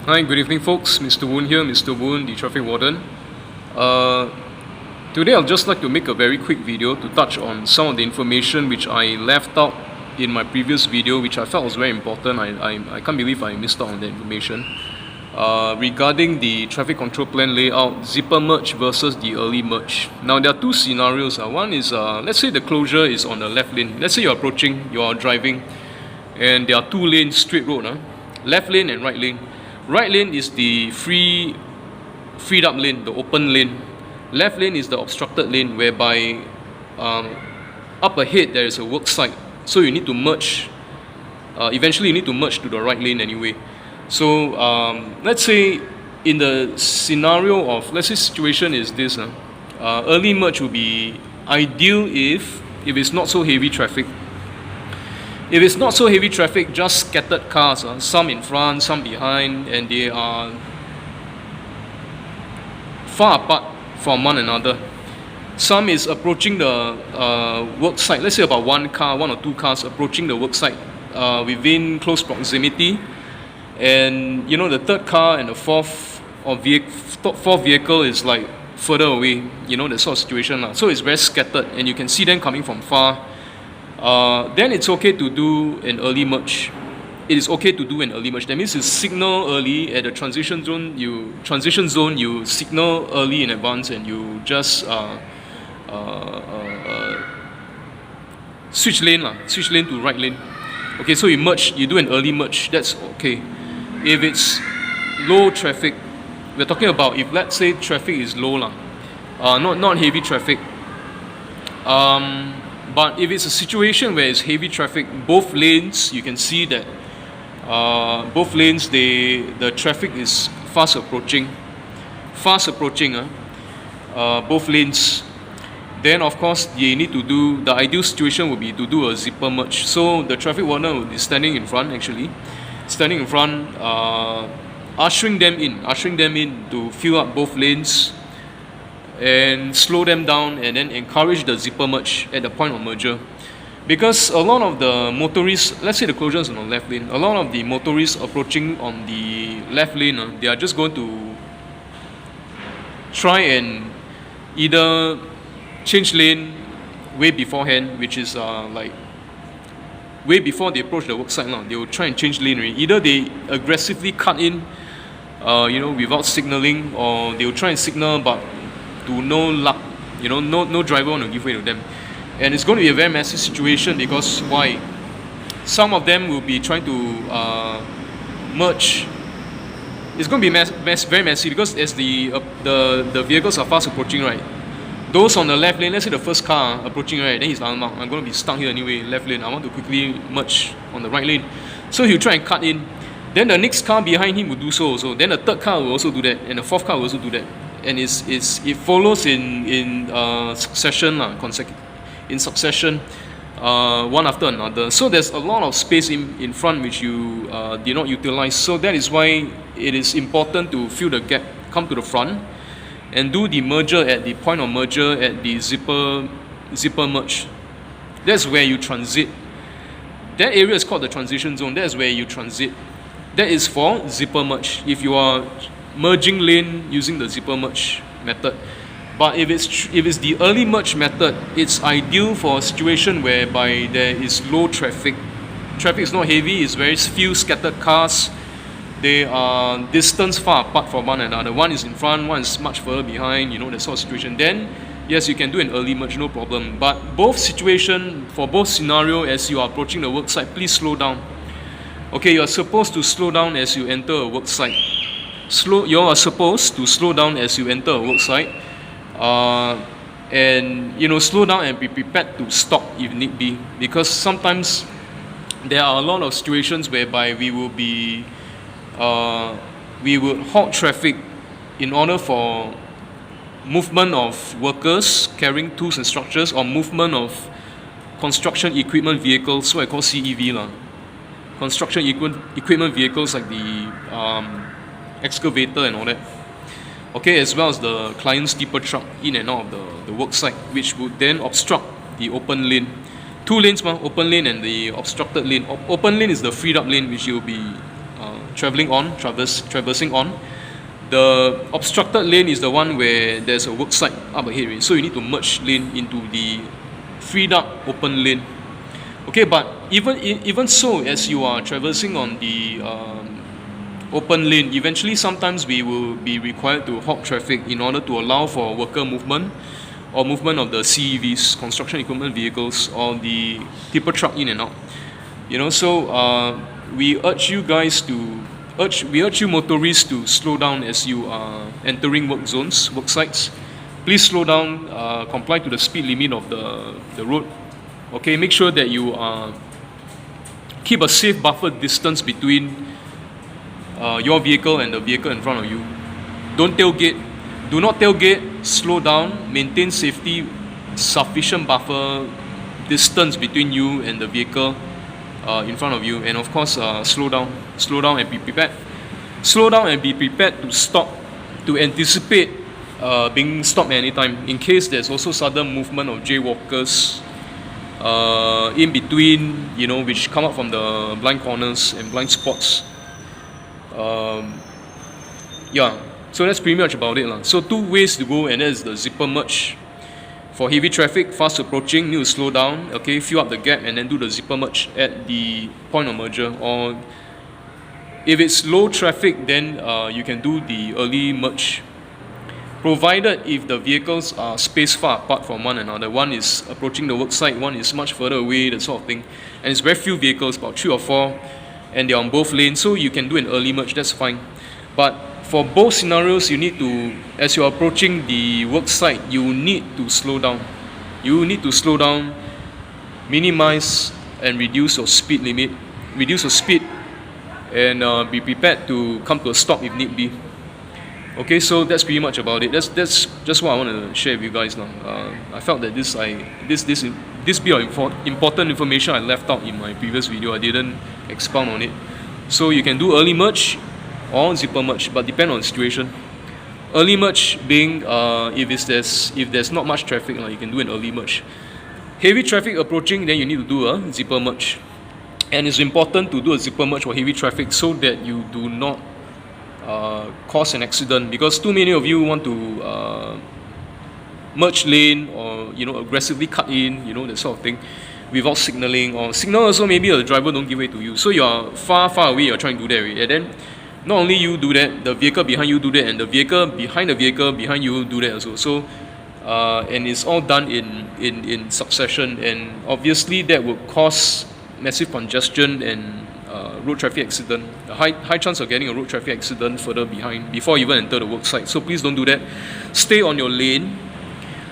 Hi, good evening, folks. Mr. Woon here, Mr. Woon, the traffic warden. Uh, Today, I'd just like to make a very quick video to touch on some of the information which I left out in my previous video, which I felt was very important. I can't believe I missed out on that information. Regarding the traffic control plan layout, zipper merge versus the early merge. Now, there are two scenarios. One is, let's say the closure is on the left lane. Let's say you're approaching, you're driving, and there are two lanes, straight road, left lane and right lane. Right lane is the freed up lane, the open lane. Left lane is the obstructed lane, whereby up ahead there is a work site. So you need to merge. Eventually, you need to merge to the right lane anyway. So let's say in the scenario of, let's say situation is this, early merge will be ideal if it's not so heavy traffic. If it's not so heavy traffic, just scattered cars, some in front, some behind, and they are far apart from one another. Some is approaching the work site, let's say about one or two cars approaching the work site within close proximity, and the third car and the fourth vehicle is like further away, that sort of situation. So it's very scattered and you can see them coming from far. Then it's okay to do an early merge. It is okay to do an early merge. That means you signal early at the transition zone. You signal early in advance, and you just switch lane to right lane. Okay, so you do an early merge. That's okay. If it's low traffic, we're talking about if let's say traffic is low not heavy traffic. But if it's a situation where it's heavy traffic, both lanes, you can see that both lanes, the traffic is fast approaching, both lanes. Then of course you need to do, the ideal situation would be to do a zipper merge. So the traffic warden will be standing in front, ushering them in to fill up both lanes and slow them down, and then encourage the zipper merge at the point of merger. Because a lot of the motorists, let's say the closure is on the left lane, a lot of the motorists approaching on the left lane, they are just going to try and either change lane way beforehand, which is like way before they approach the work site. They will try and change lane. Either they aggressively cut in, without signaling, or they will try and signal but to no luck, no driver want to give way to them. And it's going to be a very messy situation, because why? Some of them will be trying to merge. It's going to be very messy, because as the vehicles are fast approaching, right? Those on the left lane, let's say the first car approaching, right? Then he's like, I'm going to be stuck here anyway, left lane. I want to quickly merge on the right lane. So he'll try and cut in. Then the next car behind him will do so also. Then the third car will also do that, and the fourth car will also do that. And it follows in succession, one after another. So there's a lot of space in front which you did not utilize. So that is why it is important to fill the gap, come to the front, and do the merger at the point of merger at the zipper merge. That's where you transit. That area is called the transition zone. That is where you transit. That is for zipper merge, if you are merging lane using the zipper merge method. But if it's the early merge method, it's ideal for a situation whereby there is low traffic. Traffic is not heavy, it's very few scattered cars. They are distance far apart from one another. One is in front, one is much further behind, that sort of situation. Then, yes, you can do an early merge, no problem. But for both scenario, as you are approaching the work site, please slow down. Okay, you are supposed to slow down as you enter a work site. You are supposed to slow down as you enter a work site. And slow down and be prepared to stop if need be. Because sometimes there are a lot of situations whereby we would halt traffic in order for movement of workers carrying tools and structures, or movement of construction equipment vehicles, so I call CEV construction equipment vehicles like the excavator and all that. Okay, as well as the client's tipper truck in and out of the work site, which would then obstruct the open lane. Two lanes, open lane and the obstructed lane. Open lane is the freed up lane, which you'll be traversing on. The obstructed lane is the one where there's a worksite up ahead, right? So you need to merge lane into the freed up open lane. Okay, but even so, as you are traversing on the open lane, eventually sometimes we will be required to halt traffic in order to allow for worker movement or movement of the CEVs, construction equipment vehicles, or the tipper truck in and out. So we urge you motorists to slow down as you are entering work zones, work sites. Please slow down, comply to the speed limit of the road. Okay, make sure that you keep a safe buffer distance between your vehicle and the vehicle in front of you. Don't tailgate. Do not tailgate. Slow down. Maintain safety, sufficient buffer distance between you and the vehicle in front of you. And of course, slow down. Slow down and be prepared. Slow down and be prepared to stop, to anticipate being stopped anytime. In case there's also sudden movement of jaywalkers in between, which come up from the blind corners and blind spots. So that's pretty much about it. So 2 ways to go, and that's the zipper merge. For heavy traffic, fast approaching, need to slow down, okay, fill up the gap and then do the zipper merge at the point of merger. Or if it's low traffic, then you can do the early merge, provided if the vehicles are spaced far apart from one another. One is approaching the worksite, one is much further away, that sort of thing. And it's very few vehicles, about 3 or 4, and they're on both lanes, so you can do an early merge, that's fine. But for both scenarios, you need to, as you're approaching the worksite, you need to slow down. You need to slow down, minimize and reduce your speed limit, reduce your speed, and be prepared to come to a stop if need be. Okay, so that's pretty much about it. That's just what I want to share with you guys now. I felt that this bit of important information I left out in my previous video. I didn't expound on it. So you can do early merge or zipper merge, but depend on the situation. Early merge being if there's not much traffic, you can do an early merge. Heavy traffic approaching, then you need to do a zipper merge. And it's important to do a zipper merge for heavy traffic so that you do not cause an accident, because too many of you want to merge lane or aggressively cut in, that sort of thing, without signaling, or signal also maybe the driver don't give way to you, so you are far away, you're trying to do that, right? And then not only you do that, the vehicle behind you do that, and the vehicle behind you do that also. So and it's all done in succession, and obviously that will cause massive congestion and road traffic accident, a high chance of getting a road traffic accident further behind before you even enter the work site. So please don't do that. Stay on your lane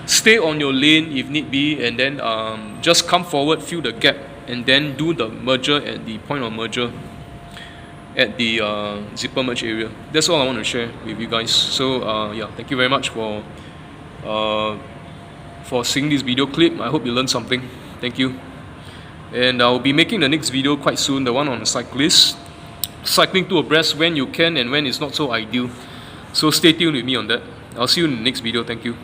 if need be, and then just come forward, fill the gap, and then do the merger at the point of merger at the zipper merge area. That's all I want to share with you guys. So thank you very much for seeing this video clip. I hope you learned something. Thank you. And I'll be making the next video quite soon, the one on cyclists, cycling 2 abreast when you can and when it's not so ideal. So stay tuned with me on that. I'll see you in the next video. Thank you.